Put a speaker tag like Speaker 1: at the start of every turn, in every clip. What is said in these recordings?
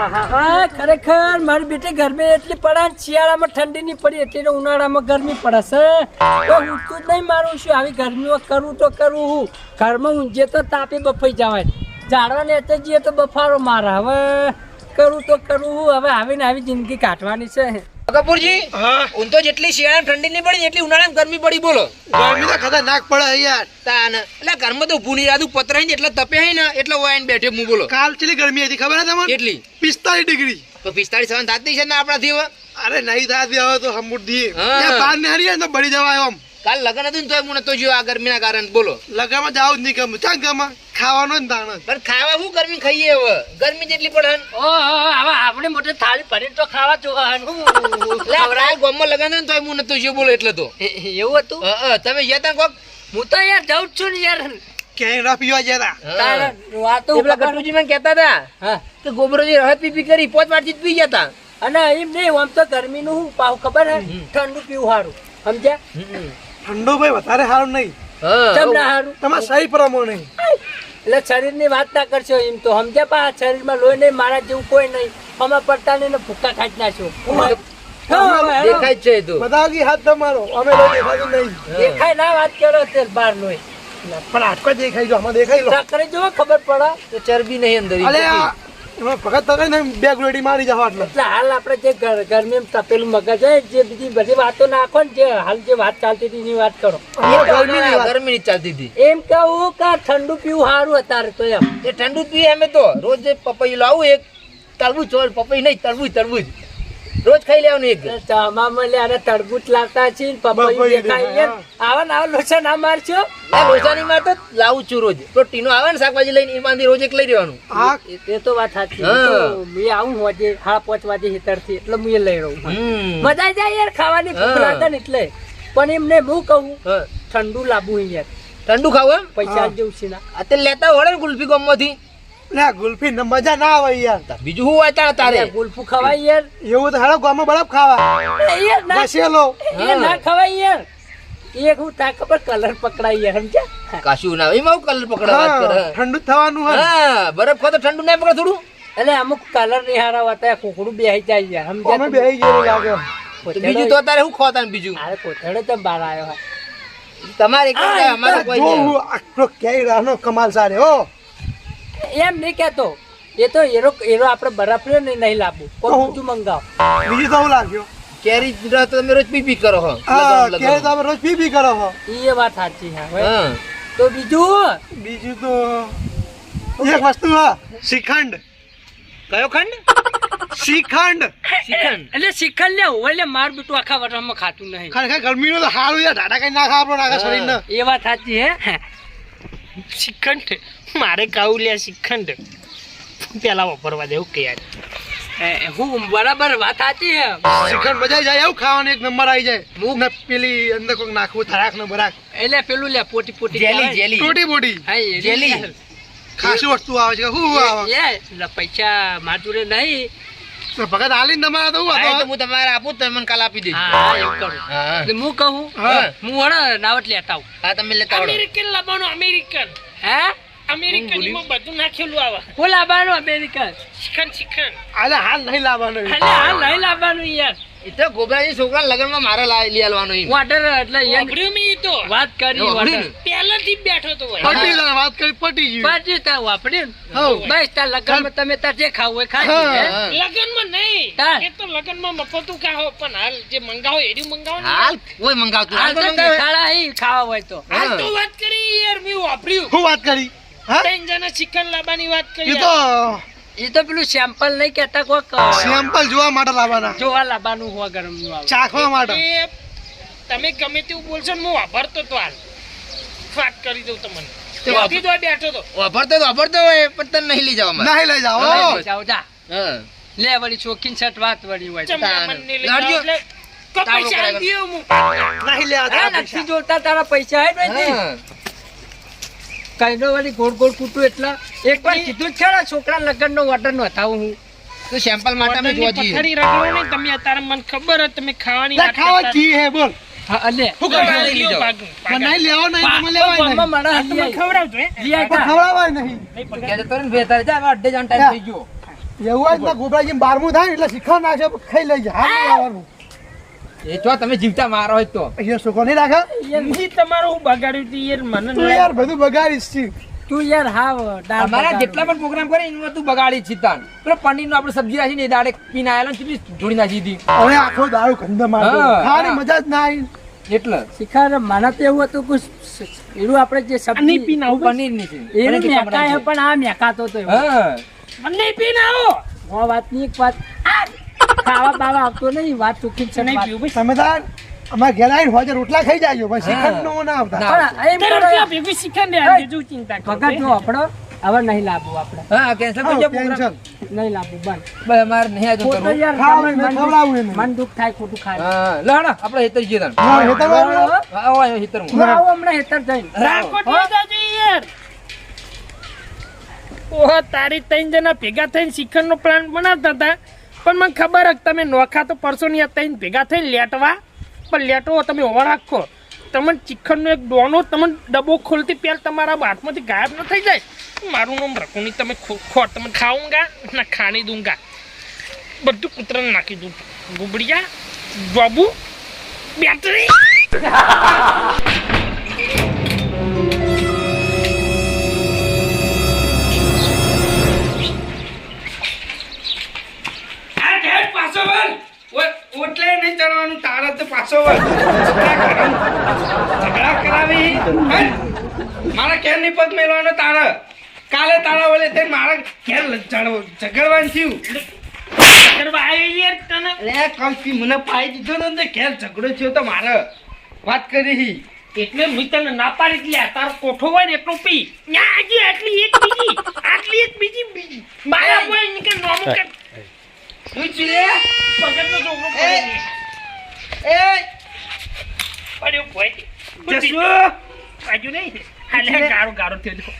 Speaker 1: હા ખરેખર મારી બેટી ગરમી એટલી પડે શિયાળામાં ઠંડી નહીં પડી એટલે ઉનાળામાં ગરમી પડે છે તો ઊંચું જ નહીં મારું છું આવી ગરમીમાં કરું તો કરું હું ઘરમાં ઊંઘે તો તાપે બફાઈ જવાય ઝાડવા લેતે જઈએ તો બફારો મારે હવે કરું તો કરું હું હવે આવીને આવી જિંદગી કાઢવાની છે
Speaker 2: કપૂરજી ઊન તો જેટલી શિયાળામાં ઠંડી નહીં પડી એટલી ઉનાળામાં ગરમી પડી બોલો
Speaker 3: ગરમી તો ખતરનાક પડે યાર
Speaker 2: તાન એટલે ઘરમાં તો ભૂની રાદુ પતરાઈ ને એટલે તપે હે ને એટલે વાઈન બેઠે હું બોલો
Speaker 3: કાલ ચેલી ગરમી હતી ખબર હે તમને
Speaker 2: કેટલી
Speaker 3: 45 ડિગ્રી
Speaker 2: તો 45 7 થાતી છે ને આપણાથી હવે
Speaker 3: અરે નહીં થાતી હવે તો હમુડી
Speaker 2: હા.
Speaker 3: ત્યાં બહાર ને હરીએ ને તો બળી જવાય આમ
Speaker 2: કાલ લગન હતું ને તોય હું નતો જ્યો આ ગરમીના કારણે બોલો
Speaker 3: લગામાં જાવ જ નહીં ગમે ચાં ગમે ખાવાનો ને તાણ
Speaker 2: પણ ખાવા શું ગરમી ખાઈએ હવે ગરમી જેટલી પડે ને.
Speaker 1: હવે આપણે મોટી થાળી ભરીને તો ખાવા જોવાનું
Speaker 2: એટલે આ ગામમાં લગન હતું ને તોય હું નતો જ્યો બોલો એટલે તો
Speaker 1: એવું હતું
Speaker 2: તમે ગયા તા કોક
Speaker 1: હું તો યાર જાઉં જ છું ને યાર
Speaker 3: ક્યાંય ના પીવા જતા
Speaker 1: તારે વાતો
Speaker 2: પેલા કટુજી મને કહેતા હતા
Speaker 1: હા
Speaker 2: કે ગોબરોજી રહત પીપી કરી પોત વારથી જ પી ગયા તા
Speaker 1: અને એમ નહીં આમ તો ગરમીનું હું પાવ ખબર હે ઠંડુ પીવું સારું સમજ્યા
Speaker 3: ઠંડો ભાઈ વધારે સારું નહીં
Speaker 1: ચમ ના સારું
Speaker 3: તમારે સહી પ્રમાણે
Speaker 1: એટલે શરીરની વાત ના કરશો એમ તો સમજ્યા પા શરીરમાં લોહી નહીં મારા જેવું કોઈ નહીં અમે પડતા નહીં ને ભૂકા ખાઈ નાખ્યો
Speaker 2: દેખાય જ છે એ તો
Speaker 3: બધા આગી હાથ તમારો અમે લોકો દેખાતું નહીં
Speaker 1: દેખાય ના વાત કરો તે બાર લોહી
Speaker 3: પણ આટકો દેખાઈ જો આમાં દેખાઈ લો
Speaker 1: ચક્કરે જો ખબર પડે
Speaker 2: તો ચરબી નહીં અંદર
Speaker 3: અલે એમાં ભગત તકે ને બે ગુલેડી મારી જાવ એટલે
Speaker 1: એટલે હાલ આપણે જે ગરમીમાં તપેલું મગજ હોય જે બીજી બધી વાતો નાખો ને જે હાલ જે વાત ચાલતી હતી એની વાત કરો
Speaker 2: ગરમી ની ચાલતી હતી
Speaker 1: એમ કહું કે ઠંડુ પીવું સારું અત્યારે તો એમ
Speaker 2: એ ઠંડુ પીએ અમે તો રોજ પપૈયું લાવું એક તરબૂચ હોય પપૈયું નહીં તરબૂચ રોજ ખાઈ લેવાનું એક
Speaker 1: ચામાં લે અને તરબૂચ લાવતા છે પપૈયું દેખાય આવા ના લોચા ના મારશો
Speaker 2: લોચા નહીં મારતો લાવું છું રોજ પ્રોટીનો આવે ને શાકભાજી લઈને એમાંથી રોજ એક લઈ રહેવાનું
Speaker 3: આ
Speaker 1: એ તો વાત સાચી મેં આવું હોજે 5:30 વાગે હિતરથી એટલે હું એ લઈ રહું મજા આવી જાય યાર ખાવાની ભૂખ લાગે ને એટલે પણ એમને હું કહું ઠંડુ લાવવું યાર
Speaker 2: ઠંડુ ખાવું એમ
Speaker 1: પૈસા જેવું છે ના
Speaker 2: અત્યારે લેતા વળે ને ગુલ્ફી ગામમાંથી
Speaker 3: લે ગુલ્ફી ને મજા ના આવે યાર
Speaker 2: બીજું શું વાંચા તારે
Speaker 1: ગુલ્ફું ખવાય યાર
Speaker 3: એવું તો હાલો ગામમાં બરફ ખાવા
Speaker 1: યાર ના
Speaker 3: બસેલો
Speaker 1: એ ના ખવાય યાર એક હું તા ખબર કલર પકડાય યાર સમજ્યા
Speaker 2: કાશું ના એમાં કલર પકડા વાત કરે
Speaker 3: ઠંડુ થવાનું હે
Speaker 2: હા બરફ ખો તો ઠંડુ ના પકડે થોડું
Speaker 1: એટલે અમુક કલર નહીં હારા હોતા કોકડું બેહી જાય યાર
Speaker 3: અમે
Speaker 1: સમજ્યા
Speaker 3: બેહી ગયેલું લાગે
Speaker 2: તો બીજું તો તારે શું ખોતા ને બીજું
Speaker 1: અરે કોથળે તો બહાર આવ્યો હોય
Speaker 2: તમારે એક અમારે કોઈ
Speaker 3: જો
Speaker 2: નહીં
Speaker 3: હું આટલો ક્યાંય રાનો કમાલ સારે હો
Speaker 1: એમ નહીં કેતો એ તો એરો આપણે બરફ રહ્યો ને નહીં લાવવું કોઈ બીજું મંગાવો
Speaker 3: બીજું તો હું લાગ્યો
Speaker 2: કેરી તો તમે રોજ પી કરો હો
Speaker 3: હા ક્યારે તો અમે રોજ પી કરો હો
Speaker 1: એ વાત સાચી હા
Speaker 2: હા
Speaker 1: તો બીજું
Speaker 3: બીજું તો એક વસ્તુ હા શ્રીખંડ
Speaker 2: કયો ખંડ
Speaker 3: શ્રીખંડ
Speaker 2: શ્રીખંડ
Speaker 1: એટલે શીખલ લે હોય એટલે માર બેટું આખા વટરમાં ખાતું નહીં
Speaker 3: ખરેખર ગરમીનું તો સારું યાર ઢાઢા કઈ ના ખાવા આપણો નાખા શરીરને
Speaker 1: એ વાત સાચી હે
Speaker 4: શ્રીખંડ મારે ખાવું લે શ્રીખંડ પેલા વાપરવા દેવું કે યાર
Speaker 1: હું બરાબર વાત સાચી હે
Speaker 3: શ્રીખંડ મજા આવી જાય એવું ખાવાનું એક નંબર આવી જાય મુખ ને પેલી અંદર કોઈક નાખવું થરાક ને બરાક
Speaker 1: એટલે પેલું લે પોટી પોટી
Speaker 2: જેલી જેલી
Speaker 3: ટોટી બોટી
Speaker 1: હા એ
Speaker 2: જેલી.
Speaker 3: ખાસી વસ્તુ આવે છે શું આવે
Speaker 1: એટલે પૈસા માજુરે નહીં
Speaker 3: તો ભગત હાલીને તમારા તો શું
Speaker 2: હા, એ તો
Speaker 3: હતો
Speaker 2: હું તમારે આપું તમે મને કાલ આપી દેજો
Speaker 1: હા એવું કરું
Speaker 2: હા
Speaker 1: એટલે હું કહું
Speaker 3: હા.
Speaker 1: હું વડે નાવટ લેતા આવું
Speaker 2: હા તમે લેતા આવડો
Speaker 4: અમેરિકન લાવવાનું અમેરિકન
Speaker 1: હે
Speaker 4: અમેરિકન એમાં બધું નાખેલું આવે
Speaker 1: હું લાવવાનું અમેરિકન
Speaker 4: શ્રીખંડ
Speaker 3: અલે હાલ નહીં લાવવાનું
Speaker 1: એટલે હાલ નહીં લાવવાનું યાર
Speaker 2: એ તો ગોબરાજી છોકરા લગનમાં મારે લઈ આલવાનો એમ
Speaker 1: વોટર એટલે યાર
Speaker 4: વાપર્યું મેં ઈ તો
Speaker 1: વાત કરી
Speaker 2: વાપર્યું
Speaker 1: વોટર
Speaker 4: પહેલાથી જ બેઠો તો હોય
Speaker 3: પટી જાય વાત કરી પટી ગયું
Speaker 1: પાછી તાર વાપર્યું
Speaker 3: હઉ.
Speaker 1: બસ તાર લગનમાં તમે તાર જે ખાવું હોય ખાઈ
Speaker 3: હા.
Speaker 1: હે?
Speaker 2: હા.
Speaker 4: લગનમાં નહીં
Speaker 1: હા.
Speaker 4: એ તો લગનમાં મફતું ખાઓ પણ હાલ જે મંગાવો એર્યું મંગાવો ને
Speaker 2: હાલ કોઈ મંગાવતું
Speaker 1: હાલ તો
Speaker 2: મંગાવે
Speaker 1: ખાડા અહીં ખાવા હોય તો
Speaker 4: હાલ તો વાત કરી યાર મેં વાપર્યું
Speaker 3: શું વાત કરી હા
Speaker 4: ત્રણ જણા ચિકન લાવવાની વાત
Speaker 3: એ
Speaker 4: કરી
Speaker 3: તો
Speaker 1: એ તો પેલું સેમ્પલ નહીં કેતા કોક
Speaker 3: સેમ્પલ જોવા માટે લાવવાના
Speaker 1: જોવા લાવવાનું હોય ગરમ નું આવે
Speaker 3: ચાખવા માટે
Speaker 4: એ તમે ગમે તેવું બોલશો ને હું વાપરતો તો હાલ વાત કરી દઉં તમને ત્યાંથી તો બેઠો તો
Speaker 2: વાપરતો હોય પણ તને નહીં લઈ જવા મારે
Speaker 3: નહીં લઈ જાઓ
Speaker 1: જાઓ જા
Speaker 2: હા
Speaker 1: લે વળી શોખીન છટ વાત વળી હોય તો.
Speaker 4: ચમડા મને લઈ
Speaker 2: લાડજો.
Speaker 4: જાઓ એટલે કોઈ
Speaker 2: તારો
Speaker 4: પૈસા
Speaker 2: કરાય.
Speaker 4: આલી દ્યો હું
Speaker 3: નહીં લેવા
Speaker 1: હા,
Speaker 3: તારા
Speaker 1: નથી
Speaker 3: પૈસા.
Speaker 1: જોતા તારા પૈસા હે નથી
Speaker 2: હા.
Speaker 1: કઈનો વળી ગોળ ગોળ કૂટું એટલા એક વાર કીધું જ છે ને છોકરા લગ્ન નો ઓર્ડર નો હતા હું
Speaker 2: તો સેમ્પલ માટે અમે જોવા જઈએ
Speaker 4: પથારી રગડો નહીં તમે અત્યારે મને ખબર જ તમે ખાવાની
Speaker 3: લે,
Speaker 4: વાત
Speaker 3: ખાવા
Speaker 4: કરતા
Speaker 3: જી હે બોલ
Speaker 1: હા અલે
Speaker 3: શું
Speaker 4: હતા.
Speaker 3: કરવા
Speaker 2: લઈ લીધો.
Speaker 4: ભાગું,
Speaker 3: પણ
Speaker 4: ભાગું.
Speaker 3: નહીં લેવો નહીં તમે લેવાય
Speaker 1: ગામમાં
Speaker 3: નહીં
Speaker 1: માણસ
Speaker 4: તમે ખવડાવજો હે
Speaker 1: જીયા
Speaker 3: પણ
Speaker 1: કા.
Speaker 3: ખવડાવાય નહીં
Speaker 4: નહીં પગાર.
Speaker 2: કહેતો તો ને બે તારે જા, હવે અડધે જવાનો ટાઈમ થઈ ગયો
Speaker 3: એવું જ ના ગોબરાજી 12મું થાય ને એટલે શીખવા નાખશે ખાઈ લઈ જાય હાલ નહીં આવવાનું
Speaker 2: એ તો તમે જીવતા મારો હોય તો
Speaker 3: અહીંયા છોકરો નહીં રાખે
Speaker 4: ઈ તમારું હું બગાડ્યું તું યાર મને
Speaker 3: તું યાર બધું બગાડીશ છે
Speaker 1: તું યાર હાવ દાળ
Speaker 2: અમારા
Speaker 1: બગાડ.
Speaker 2: જેટલા પણ પ્રોગ્રામ કરે એનું તું બગાડી ચિતાન પેલો પનીરનો આપણે સબ્જી રાખીને એ દાડે પીને આયેલો ને કેટલી જોડી નાખી હતી
Speaker 3: હવે આખો દારૂ ગંધ મારતો
Speaker 2: હા.
Speaker 3: ખાવાની મજા જ ના આવી
Speaker 2: એટલે
Speaker 1: શિખર મને તો એવું હતું કે એનું આપણે જે
Speaker 4: નહીં
Speaker 1: સબ્જી
Speaker 4: પીને આવું
Speaker 2: પનીર ની છે
Speaker 1: એનું મેકાય પણ આ મેકાતો તો એવો.
Speaker 2: હા
Speaker 4: મને નહીં પીને આવો
Speaker 1: આ વાતની એક વાત ખાવા બાવા આવતો નહીં વાત ચોખ્ખી જ છે
Speaker 4: નહીં
Speaker 1: વાત.
Speaker 4: પીવું ભાઈ
Speaker 3: સમજદાર અમારે ઘેર આવીને હોજે રોટલા ખાઈ જાય પછી શીખંડ નો ના આવતા
Speaker 2: ના.
Speaker 1: પણ એમ
Speaker 4: તારે
Speaker 1: કરો,
Speaker 4: રૂપિયા ભેગું શીખંડ આપજે, જો ચિંતા કરો.
Speaker 1: ભગત જો આપણો હવે નહીં લાવવું આપણે
Speaker 2: હા કેન્સલ કરજો પ્રોગ્રામ
Speaker 3: ટેન્શન
Speaker 1: નહીં લાવવું બંધ
Speaker 2: બસ અમારે નહીં આજુ
Speaker 1: ખોટું
Speaker 2: કરવું
Speaker 1: યાર
Speaker 3: ખાવાનું
Speaker 1: મન
Speaker 3: ને
Speaker 1: દુઃખ-
Speaker 3: ખવડાવવું એને.
Speaker 1: મન દુઃખ થાય ખોટું ખાય
Speaker 2: હા લહણા આપણે હેતર જઈએ તાન
Speaker 3: હા, હેતરમાં આવો.
Speaker 2: આવો આવો હેતર
Speaker 1: હું આવું હમણાં હેતર જઈને
Speaker 4: રાખોટ લઈ જાજો યાર. ઓહો, તારી ત્રણ જણા ભેગા થઈને શિખરનો પ્લાન બનાવતા હતા પણ મને ખબર હતી તમે નોખા તો પરસો ની ત્રણ ભેગા થઈને લેટવા પણ લેટવો તમે ઓવર રાખો તમને ચિકનનો એક ડોનો તમને ડબ્બો ખોલતી પહેલ તમારા હાથમાંથી ગાયબ ન થઈ જાય. મારું નામ રઘુની, તમે ખો તમે ખાઉંગા ના ખાણી દૂંગા, બધું કૂતરાને નાખી દઉં. ગુબડિયા બાબુ બેટરી આ ઘેર પાછો વળ. ઓટલે નહીં ચડવાનું તારા તો પાછો વળ. ઝઘડા કરાવી હે? મારા ઘેર ની પગ મેળવાનો તારે કાલે તારા વળે તે મારા ઘેર ઝઘડવાનું થયું. ઝઘડવા આવી યાર તને અરે કંપી મને પાઈ દીધો ને તે ઘેર ઝઘડો થયો તો મારે વાત કરી એટલે મેં તને ના પાડી એટલે તારો કોઠો હોય ને એટલો પી ન્યા હજી આટલી એક બીજી મારા બોય ને કે નોમું કે પૂછ લે પગડનો છોકરો પડ્યો ને. એ પડ્યો ભાઈ જસુ બાજુ નહીં હાલે ગારો થયો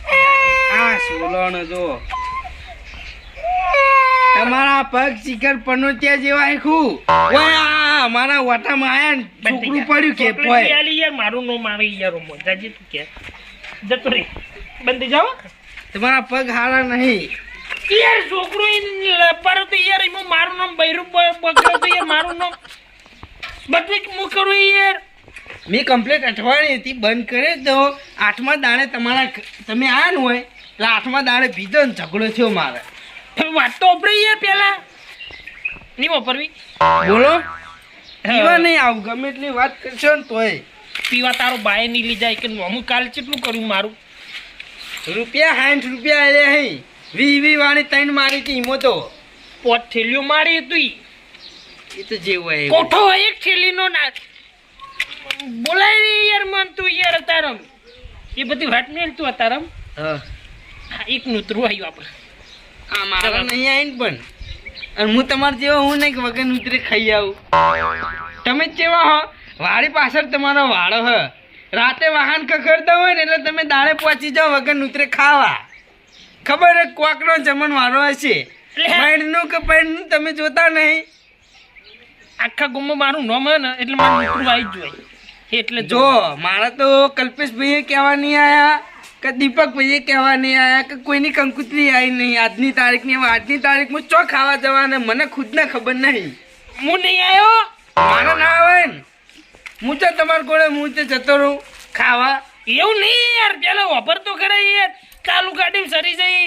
Speaker 4: આ સોલોનો જો તમારા પગ શિખર પનોતિયા જેવા આખું ઓય આ અમારા વાટામાં આયા ને છોકરું પડ્યું કે પોય યાર મારું નો મારે યાર મજાજી તું કે જતો રે બંધ જાવ તમારા પગ હારા નહીં યાર છોકરું પર તો યાર એમાં મારું નામ બૈરું બગડો તો યાર મારું નામ બધું હું કરું યાર મેં કમ્પ્લેટ અઠવાડિયે હતી બંધ કરે તો 8મા દાડે તમારા તમે આયા ને હોય એટલે 8મા દાડે ભીધો ને ઝઘડો થયો મારે વાત તો આપણે યાર પેલા નહીં વાપરવી બોલો પીવા નહીં આવું ગમે એટલી વાત કરશો ને તોય પીવા તારો બાય નહીં લઈ જાય કે હું કાલ કેટલું કરું મારું રૂપિયા 60 રૂપિયા આલે હઈ 20 વાળી 3 મારી હતી ઈમો તો પોટ થેલીઓ મારી હતી એ તો જે હોય કોઠો હોય એક થેલીનો ના બોલાય નહીં યાર મન તું યાર તારમ એ બધી વાત મેલ તું તારમ હા એક નૂતરું આવ્યું આપણે આ મારા નહીં આવીને પણ અને હું તમારે જેવા હું નહીં કે વગર ઉતરે ખાઈ આવું તમે જ જેવા હો વાડી પાછળ તમારો વાળો હ રાતે વાહન કખડતા હોય ને એટલે તમે દાડે પહોંચી જાઓ વગર ઉતરે ખાવા ખબર હે કોકનો જમણ વાળો હશે પૈણનું કે પૈણનું તમે જોતા નહીં આખા ગુમમાં મારું નામ હે ને એટલે મારું ઉતરું આવી જ જોઈએ એટલે જો મારા તો કલ્પેશભાઈએ કહેવા નહીં આયા કે દીપકભાઈએ કહેવા નહીં આયા કે કોઈની કંકુતરી આવી નહીં આજની તારીખમાં ચો ખાવા જવાને મને ખુદને ખબર નહીં હું નહીં આવ્યો મારે ના આવે ને હું તો તમારા કોળે હું તો જતો રહું ખાવા એવું નહીં યાર પેલા વાપર તો કરે યાર ચાલુ ગાડી સરી જઈ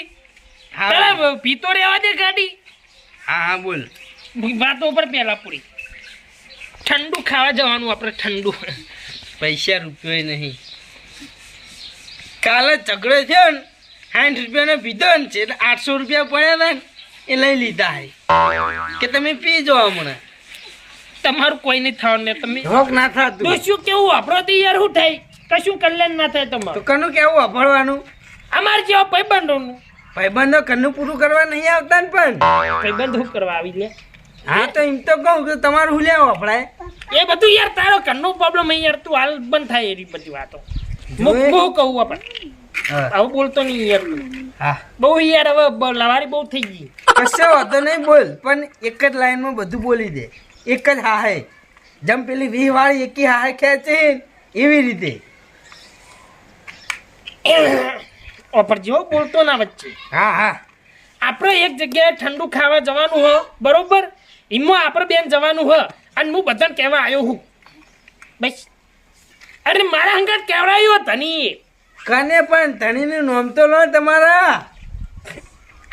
Speaker 4: પેલા પીતો રહેવા દે ગાડી હા બોલ વાતો ઉપર પેલા પૂરી ઠંડુ ખાવા જવાનું આપણે ઠંડુ પૈસા રૂપિયો નહીં કાલે ઝઘડો થયો ને 60 રૂપિયાનો પીધો ને છે એટલે 800 રૂપિયા પડ્યા હતા ને એ લઈ લીધા હે કે તમે પી જાઓ હમણાં તમારું કોઈ નહીં થવાનું ને તમે રોક ના થતું તો શું કેવું આપણો તો યાર શું થાય કશું કલ્યાણ ના થાય તમારું તો કનું કેવું અભળવાનું અમાર જેવા ભાઈબંધો કનું પૂરું કરવા નહીં આવતા ને પણ ભાઈબંધ શું કરવા આવી લે હા તો એમ તો કહું કે તમારું હું લેવો અપડાય એ બધું યાર તારો ઘરનો પ્રોબ્લેમ યાર તું હાલ બંધ થાય એવી બધી વાતો હું કહું આપણે આવું બોલતો નહીં યાર હા બહુ યાર હવે લવારી બહુ થઈ ગઈ કશો વાતો નહીં બોલ પણ એક જ લાઈનમાં બધું બોલી દે એક જ હા હે જેમ પેલી 20 વાળી એકી હા ખેંચે એવી રીતે ઓપર જેવો બોલતો ના વચ્ચે હા હા આપણે એક જગ્યાએ ઠંડુ ખાવા જવાનું હ બરોબર એમાં આપણે બેન જવાનું હ અને હું બધાને કહેવા આવ્યો હું બસ અરે મારા હંગાત કેવડાયો તની
Speaker 5: કને પણ ધણીનું નામ તો લો તમારા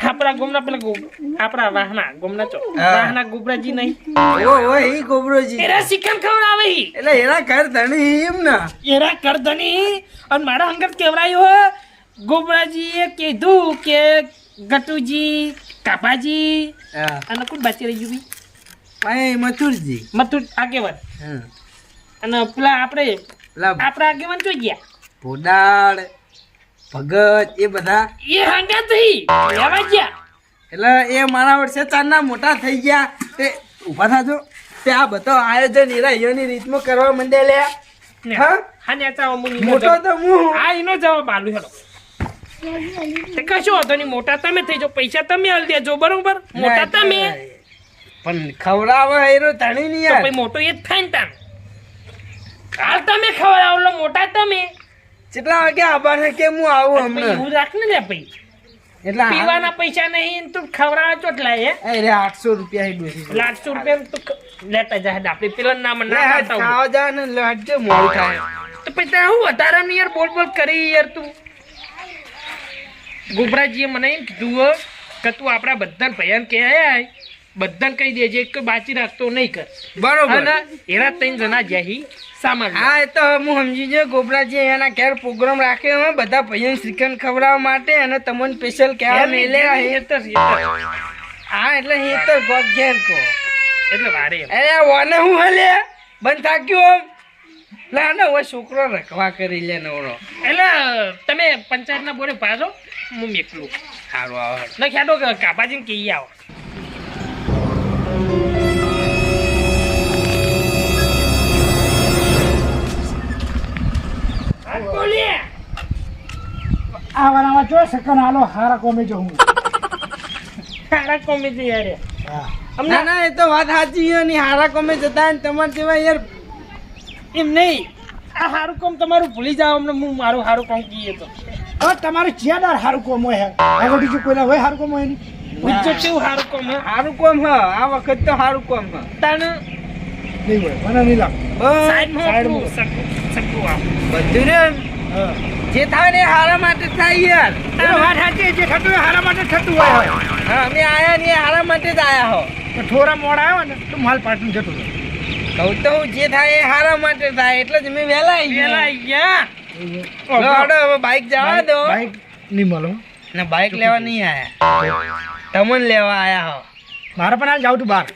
Speaker 4: આપણા ગોમના પેલા આપણા વાહના ગોમના ચો
Speaker 5: હા.
Speaker 4: વાહના ગોબરાજી નહીં
Speaker 5: ઓ ઈ ગોબરોજી
Speaker 4: એરા શિખર ખવડાવે ઈ.
Speaker 5: એટલે એના ઘર ધણી એમ ને
Speaker 4: એરા કરધની અને મારા હંગાત કેવડાયો હ ગોબરાજીએ કીધું કે ગટુજી કાપાજી
Speaker 5: હા
Speaker 4: અને કોણ બાચી રહી ગયું
Speaker 5: ભાઈ મથુરજી
Speaker 4: મતું આગેવાન
Speaker 5: હા
Speaker 4: અને પેલા આપણે
Speaker 5: પેલા
Speaker 4: આપણા આગેવાન જોઈ ગયા
Speaker 5: ભોડાળ ભગત એ બધા
Speaker 4: એ હંગા થઈ લેવા ગયા
Speaker 5: એટલે એ મારા વર્ષે ચારના મોટા થઈ ગયા તે ઊભા થાજો તે આ બધો આયોજન એરા એની રીતમાં કરવા માંડ્યા લે
Speaker 4: ને,
Speaker 5: હા?
Speaker 4: હા ને ચાવો મુની
Speaker 5: મોટો તો હું
Speaker 4: આ એનો જવાબ આલુ હેડો તે કશો હતો નહીં મોટા તમે થઈ જાઓ પૈસા તમે આલી દેજો બરોબર મોટા તમે
Speaker 5: પણ ખવડાવે એનો ધણી નહીં
Speaker 4: તો
Speaker 5: યાર
Speaker 4: પછી મોટો એ જ થાય ને તાન કાલ તમે ખવડાવો લો મોટા તમે
Speaker 5: કેટલા વાગે આભાર છે કે હું આવું
Speaker 4: પછી
Speaker 5: હમણાં
Speaker 4: એવું રાખ ને લે પછી
Speaker 5: એટલે
Speaker 4: પીવાના પૈસા નહીં તો ખવડાવવા ચોટલા હે
Speaker 5: અરે 800 રૂપિયા હી ડોસી
Speaker 4: ₹800 તો લેતા જાય આપણે પેલા નામ
Speaker 5: લે
Speaker 4: ના
Speaker 5: હાથ
Speaker 4: ખાતા
Speaker 5: ખાવા જા ને લડજો મોડું થાય
Speaker 4: તો પછી ત્યાં હું વધારાનું યાર બોલ બોલ કરી યાર તું ગોબરાજીએ મને એમ કીધું હો કે તું આપણા બધાને ભયાન કહે બધાને કહી દેજે કે બાચી રાખતો નહીં કર
Speaker 5: બરોબર
Speaker 4: અને એના 3 જણા જ્યાં સામાન
Speaker 5: હા એ તો હું સમજી ગયો ગોબરાજી એના ઘેર પ્રોગ્રામ રાખ્યો હોય બધા ભાઈઓને શ્રીખંડ ખવડાવવા માટે અને તમને સ્પેશિયલ કહેવા મેલે હા એટલે એ તો ગોગ ઘેર કો
Speaker 4: એટલે વારે એમ.
Speaker 5: અરે વાને હું હલે બંધ થાક્યો આમ લા ને ઓય છોકરો રખવા કરી લે નવરો
Speaker 4: એટલે તમે પંચાયતના બોરે પાછો હું મેકલું
Speaker 5: સારું આવે
Speaker 4: ના ખ્યાડો કાપાજીને કહી આવો બોલીએ
Speaker 6: આ વાળામાં જો સકન આલો હારા કોમે જો હું
Speaker 4: સારા કોમેડી યાર
Speaker 5: ના ના એ તો વાત સાચી છે ની હારા કોમે જતા ને તમારે જેવા યાર
Speaker 4: એમ નહીં આ સારું કામ તમારું ભૂલી જાવ અમને હું મારું સારું કામ કહીએ તો
Speaker 6: હવે તમારે ચિયાદાર હારું કોમ હોય હવે બીજું કોઈના હોય હારું કોમ હોય નહીં
Speaker 4: ઉજ્જો કેવું સારું કામ હે
Speaker 5: સારું કોમ હ આ વખત તો સારું કોમ હ
Speaker 4: તાને
Speaker 6: નહીં હોય મને નહીં લાગે
Speaker 5: બસ
Speaker 4: સાઈડમાં આપણું સકવું આપ
Speaker 5: બધું ને જે થાય ને હારા માટે થાય યાર
Speaker 6: એ વાત સાચી જે થતું હોય હારા માટે થતું હોય
Speaker 5: હા અમે આયા ને એ હારા માટે જ આયા હો
Speaker 6: તો થોડા મોડા આવ્યો ને તો માલ પાટું જતું રહે.
Speaker 5: કહું તો હું જે થાય એ હારા માટે થાય એટલે જ અમે વહેલા આવી
Speaker 4: પેલા ગયા
Speaker 5: લો હડો હવે બાઈક જવા દો
Speaker 6: બાઈક નહીં મળો
Speaker 5: ને બાઈક લેવા નહીં આયા તમને લેવા આયા હો
Speaker 6: મારે પણ હાલ જાઉં તું બહાર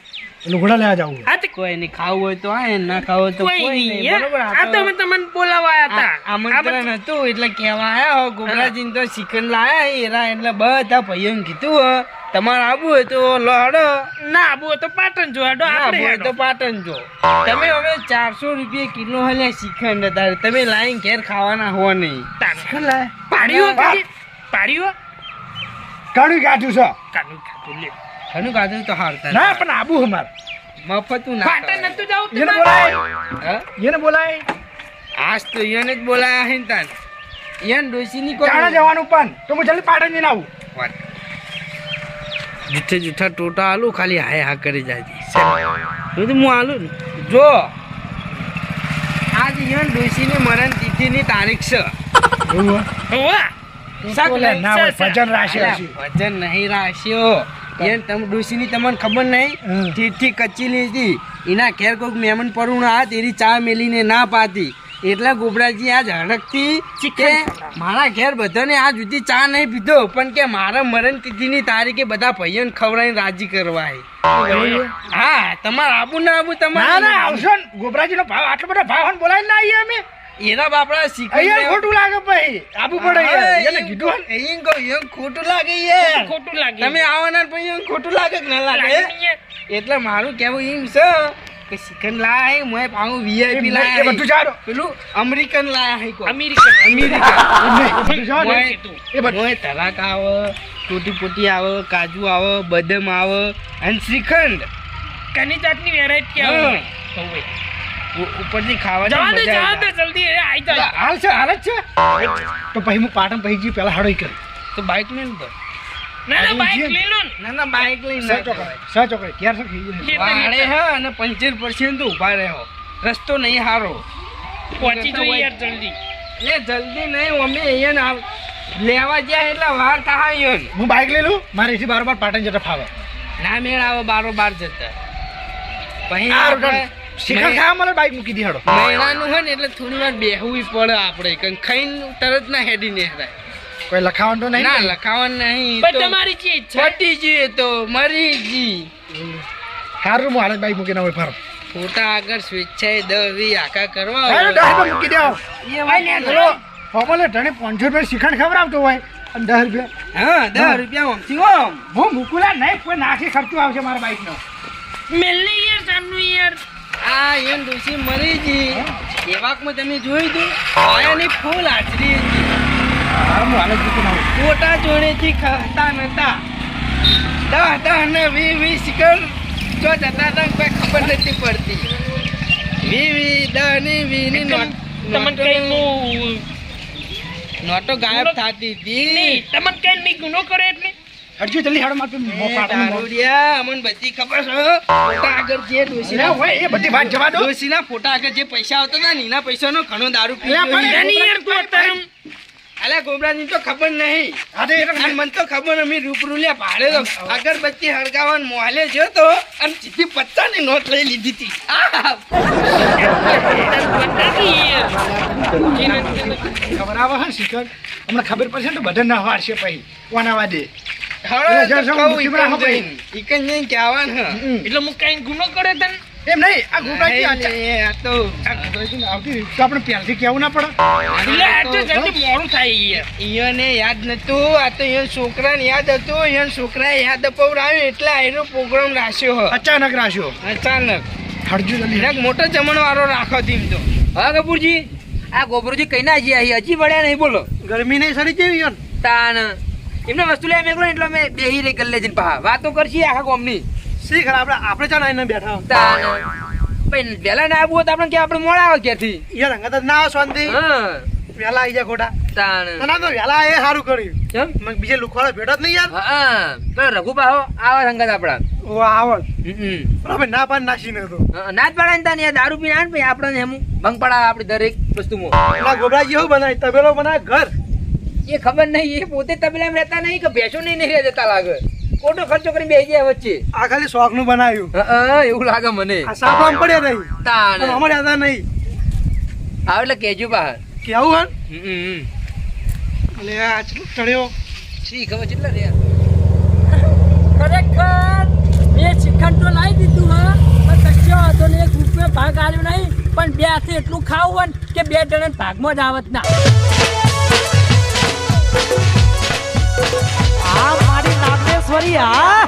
Speaker 6: લુગડા લેવા જાઉં
Speaker 4: આ તો
Speaker 5: કોઈ નહીં ખાવું હોય તો આય ના ખાવું હોય તો
Speaker 4: કોઈ
Speaker 5: કોઈ
Speaker 4: નહીં
Speaker 5: નહીં બરોબર
Speaker 4: આ તો અમે તમને બોલાવા આવ્યા હતા
Speaker 5: આમંત્રણ હતું એટલે કહેવા આયા હો ગોબરાજીને તો ચિકન લાયા એરા એટલે બધા ભાઈઓને કીધું હો તમારે આવું હોય તો લો હડો
Speaker 4: ના આબુ તો પાટણ જો આડો
Speaker 5: ના
Speaker 4: આપણે
Speaker 5: હોય
Speaker 4: હેડો.
Speaker 5: તો પાટણ જો તમે હવે 400 રૂપિયા કિલો હલે શ્રીખંડ હતા તમે લાઈન ઘેર ખાવાના હો નહીં
Speaker 4: તાને. પાડ્યું કાઢી પાડ્યું
Speaker 6: કાઢું કાઢું છે
Speaker 4: કાઢું કાઢું લે
Speaker 5: ઘણું કાઢું તો હારતા
Speaker 6: ના પણ આબુ અમાર
Speaker 5: મફતું ના
Speaker 4: પાટણ
Speaker 5: ખવાય.
Speaker 4: નતું જાવું
Speaker 6: એને
Speaker 4: તમારે?
Speaker 6: બોલાય
Speaker 5: હા?
Speaker 6: એને બોલાય
Speaker 5: આજ તો એને જ બોલાયા હે ને તાન ઈયન ડોશીની કોઈ
Speaker 6: ચાણા જવાનું પણ તો હું જલ્દી પાટણ જઈને આવું
Speaker 5: વાત જૂઠે જૂઠા ટોટા આલુ ખાલી હાય હા કરી જાય તો હું આલુ ને જો આજ ઈયન ડોશીની મરણ તિથિની તારીખ છે
Speaker 6: એવું હોય?
Speaker 4: હોવા.
Speaker 6: તો લે, ના હોય,
Speaker 4: સર, સર.
Speaker 6: ભજન રાશિ
Speaker 5: અલા,
Speaker 6: હશે.
Speaker 5: વજન નહીં રાખ્યો ઈયન તમ ડોશીની તમને ખબર નહીં
Speaker 6: હમ.
Speaker 5: ઠીઠી કચીલી હતી એના ઘેર કોઈક મહેમાન પરુણ આ તેરી ચા મેલીને ના પાતી એટલે ગોબરાજી આજ હડકથી કે મારા ઘેર બધાને આ સુધી ચા નહીં પીધો પણ કે મારા મરણ તિથિની તારીખે બધા ભાઈઓને ખવડાવીને રાજી કરવા હા તમારે આબુ ના આબુ
Speaker 6: ના ના
Speaker 5: તમારે
Speaker 6: આવશો ને ગોબરાજીનો ભાવ આટલો બધો ભાવ હોય ને બોલાય ના આવીએ અમે
Speaker 5: એના બાપડા
Speaker 6: અહીંયા ખોટું લાગે ભાઈ આબુ પડે યાર. એને કીધું હોય ને.
Speaker 5: ખોટું લાગે યાર
Speaker 4: ખોટું લાગે
Speaker 5: તમે આવવાના ભાઈઓ ખોટું લાગે કે ના
Speaker 4: લાગે
Speaker 5: લાગે
Speaker 4: નહીં યાર.
Speaker 5: એટલે મારું કેવું એમ છે કે ચિકન લાય મોય પાઉં વીઆઈપી
Speaker 6: એ
Speaker 5: લાય
Speaker 6: બધું જાડો.
Speaker 5: પેલું અમેરિકન લાયા હે કો
Speaker 4: અમેરિકન
Speaker 6: એ બધું જાડો.
Speaker 5: મોય
Speaker 6: એ બધું
Speaker 5: મોય તરાક આવે ટોટી પોટી આવે કાજુ આવે બદામ આવે અને શ્રીખંડ
Speaker 4: કની જાતની વેરાયટી
Speaker 5: હા.
Speaker 4: આવે હોવે.
Speaker 5: ઉપરથી ખાવાની
Speaker 4: જવા દે
Speaker 5: મજા
Speaker 4: જવા
Speaker 5: આવી
Speaker 4: દે જલ્દી એ આઈ જાય
Speaker 6: હાલ છે હાલ જ છે તો પછી હું પાટણ પછી જી પેલા હાડો કર
Speaker 5: તો બાઈક મેં તો
Speaker 4: ના ના બાઈક લઈ લો ને.
Speaker 5: ના ના બાઈક લઈને
Speaker 6: સર ચોકડે ક્યાં સર ખાઈ
Speaker 5: વાળે હ અને પંચર પરસેન્ટ તો ઉભા રહ્યો રસ્તો નહીં હારો
Speaker 4: પહોંચી જઈએ યાર જલ્દી.
Speaker 5: એટલે જલ્દી નહીં અમે અહીંયા લેવા ગયા એટલે વાર થાય
Speaker 6: હું બાઇક લઈ લઉં મારે એથી બારોબાર પાટણ જતા ફાવે
Speaker 5: ના મેળ આવે બારોબાર જતા પછી
Speaker 6: આ
Speaker 5: આપણે
Speaker 6: શિખર ખાવા મને બાઇક મૂકી દી હેડો
Speaker 5: મહિનાનું હોય ને એટલે થોડી વાર બેહવું પડે આપણે કંઈ ખાઈને તરત ના હેડી નેહરાય
Speaker 6: કોઈ લખાવાનું તો નહીં
Speaker 5: ના
Speaker 6: ને?
Speaker 5: લખાવાનું નહીં
Speaker 4: પણ
Speaker 5: તો
Speaker 4: તમારી જે ઈચ્છા
Speaker 5: છટી જઈએ તો મરી જી
Speaker 6: સારું હું હાલ બાઇક મૂકીને હવે ફરો
Speaker 5: ફોટા આગળ સ્વેચ્છાએ 10-20 આખા કરવા
Speaker 6: અરે
Speaker 5: હોય.
Speaker 6: 10 રૂપિયા મૂકી દેવો
Speaker 5: એ વાત ને.
Speaker 6: ચલો ફોમલે તને 500 રૂપિયા શિખંડ ખવડાવતો હોય અને 10 રૂપિયા
Speaker 5: હા 10 રૂપિયા ઓમથી ઓમ
Speaker 6: હું મૂકુલા નહીં કોઈ નાખી ખર્ચો આવશે મારા બાઇકનો
Speaker 4: મેલની યાર સાનું યાર.
Speaker 5: આ એમ ડોસી મરી જી એવાકમાં તમે જોઈ દો આયાની ફૂલ હાજરી હતી.
Speaker 6: હું હાલ જ મૂકીને આવું
Speaker 5: ફોટા જોડેથી ખાતા નતા 10 ને 20 શિખર જો જતા હતા કોઈ ખબર નથી પડતી 10 ની 20 ની
Speaker 4: તમને કઈ હું
Speaker 5: નોટો ગાયબ થતી હતી
Speaker 4: નહીં તમને કઈ મેં ગુનો કર્યો એટલે
Speaker 6: હરજી જલ્દી હેડો માર
Speaker 5: એ દારૂડિયા, અમને બધી ખબર છે ફોટા આગળ જે ડોશીના
Speaker 6: એ બધી વાત જવા દો
Speaker 5: ડોશીના ફોટા આગળ જે પૈસા આવતા હતા ને એના પૈસાનો ઘણો દારૂ પી
Speaker 6: અલ્યા પણ
Speaker 5: ગયો.
Speaker 4: એની યાર તું અત્યારે
Speaker 5: અલ્યા ગોબરાજી તો ખબર નહીં
Speaker 6: હા તો એ
Speaker 5: અને મને તો ખબર અમે રૂબરૂ લે ભાડે તો અગરબત્તી હળગાવવાનો મોહલે જ્યો તો અને સીધી 50 ની નોટ લઈ લીધી હતી.
Speaker 6: ખબર આવે હે શિખર હમણાં ખબર પડશે ને તો બધા ના વાળશે પછી કોના વાદે
Speaker 5: હવે તો
Speaker 6: જરા
Speaker 5: કહું
Speaker 6: મુઠ્ઠી ભરા
Speaker 5: ઈકન
Speaker 6: હપાઈ.
Speaker 5: જઈને. ઈકન જઈને કહેવાનું હે.
Speaker 4: એટલે હું કઈ ગુનો કર્યો તને
Speaker 6: એમ નહીં આ ગુબરાજી
Speaker 5: એ આ તો
Speaker 6: આવતી તો આપણે પહેલથી કેવું ના પડે
Speaker 4: એટલે આ તો જલ્દી મોડું થાય યાર.
Speaker 5: ઈયોને યાદ નતું આ તો ઈયો છોકરાને યાદ હતું ઈયો છોકરાએ યાદ અપાવડાવ્યું એટલે આનો પ્રોગ્રામ રાખ્યો હ
Speaker 6: અચાનક રાખ્યો
Speaker 5: અચાનક
Speaker 6: હરજુ જલ્દી
Speaker 5: એક મોટો જમણ વાળો રાખો તેમ તો
Speaker 2: હા કપૂરજી આ ગોબરુજી કઈ ના હજી વળ્યા નહીં બોલો
Speaker 6: ગરમી નહીં સડી જેવી યાર
Speaker 2: તાન એમને વસ્તુ લઈ મેકલો એટલે અમે બેહી રહી ગલ્લે જઈને પા વાતો કરશી આખા ગામની
Speaker 6: શી ખરા આપણે ચાલ આઈને બેઠા
Speaker 2: તાન ભાઈ વહેલા ના આવવું હોય તો આપણે કે આપણે મોડા આવે ક્યાંથી
Speaker 6: યાર હંગત ના આવો શાંતિ
Speaker 2: હા
Speaker 6: વહેલા આવી જાય ખોટા
Speaker 2: તાન
Speaker 6: ના તો વહેલા એ સારું કર્યું
Speaker 2: કેમ
Speaker 6: મને બીજે લુખવાળા ભેટો જ નહીં યાર
Speaker 2: હા પેલો રઘુબા હો આવા સંગત આપડા
Speaker 6: ઓ આવત
Speaker 2: હમ
Speaker 6: પણ હવે ના પાડ નાસી નતો
Speaker 2: નાચ પાડા ને તાન દારૂ પીને આને પછી આપણને એમ ભંગ પડા આપણી દરેક વસ્તુમાં
Speaker 6: ના ગોબરાજી એવું બનાય તબેલો બનાય ઘર
Speaker 2: એ ખબર નહીં એ પોતે તબેલામાં રહેતા નહીં કે ભેંસો નહીં નહીં રહેતા લાગે ખોટો ખર્ચો કરીને બેસી જાય વચ્ચે
Speaker 6: આ ખાલી શોખ નું બનાવ્યું
Speaker 2: હા એવું લાગે મને
Speaker 6: આ સાપડામ પડ્યા નહીં
Speaker 2: તાન
Speaker 6: પણ અમારે યાદ નહીં
Speaker 2: આવે એટલે કેજો બહાર
Speaker 6: કેવું હન
Speaker 2: હમ
Speaker 6: એટલે આ ચલું ચડ્યો
Speaker 2: શી ખબર કેટલા રહ્યા
Speaker 1: ખરેખર મેં ચિકન તો લાવી દીધું હા પણ કશો હતો ને એક રૂપિયો ભાગ આવ્યો નહીં પણ બે હાથે એટલું ખાવું હોય ને કે 2 જણા ભાગમાં જ આવત ના આ મારી નાગેશ્વરી હા